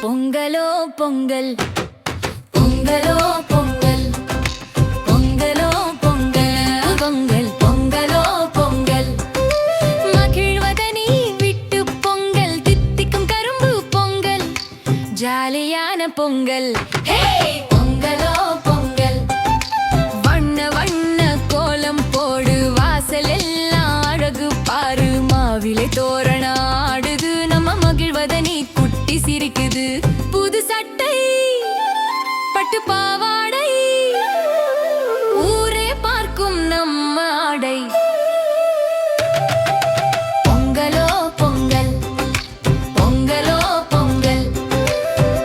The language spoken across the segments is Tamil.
பொங்கலோ பொங்கல் பொங்கலோ பொங்கல் பொங்கலோ பொங்கல் பொங்கல் பொங்கலோ பொங்கல் மகிழ்வதனி விட்டு பொங்கல் தித்திக்கும் கரும்பு பொங்கல் ஜாலியான பொங்கல் பொங்கலோ பொங்கல் வண்ண வண்ண கோலம் போடு வாசல் எல்லாம் அழகு பாரு மாவிலை தோரண ஆடுது நம்ம மகிழ்வதனி குட்டி சிரிக்குது புது சட்டை பட்டு பாவாடை ஊரே பார்க்கும் நம்ம ஆடை பொங்கலோ பொங்கல் பொங்கலோ பொங்கல்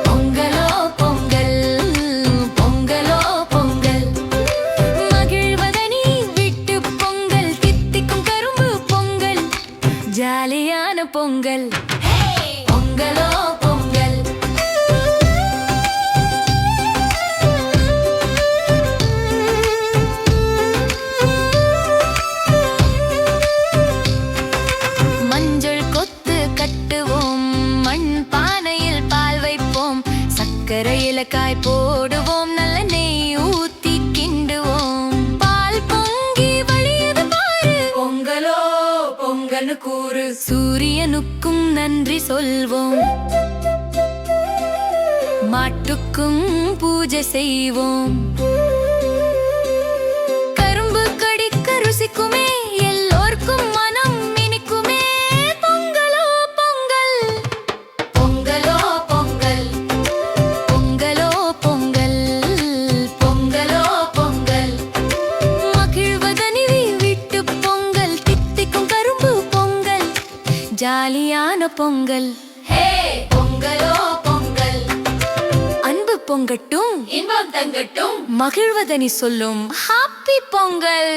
பொங்கலோ பொங்கல் பொங்கலோ பொங்கல் மகிழ்வதனி விட்டு பொங்கல் தித்திக்கும் கரும்பு பொங்கல் ஜாலியான பொங்கல் பொங்கலோ பொங்கல் மஞ்சள் கொத்து கட்டுவோம் மண் பானையில் பால் வைப்போம் சர்க்கரை இலக்காய் போடுவோம் நல்ல நெய் ஊத்தி கிண்டுவோம் பால் பொங்கி வழியது பாரு பொங்கலோ பொங்கல் கூறு சூரியனுக்கும் நன்றி சொல்வோம் மாட்டுக்கும் பூஜை செய்வோம் கரும்பு கடிக்க ருசிக்குமே எல்லோருக்கும் மனம் இனிக்குமே பொங்கலோ பொங்கல் பொங்கலோ பொங்கல் பொங்கலோ பொங்கல் பொங்கலோ பொங்கல் மகிழ்வதனி விட்டு பொங்கல் தித்திக்கும் கரும்பு பொங்கல் ஜாலியான பொங்கல் பொங்கலோ பொங்கல் அன்பு பொங்கட்டும் இன்பம் தங்கட்டும் மகிழ்வதனி சொல்லும் ஹாப்பி பொங்கல்.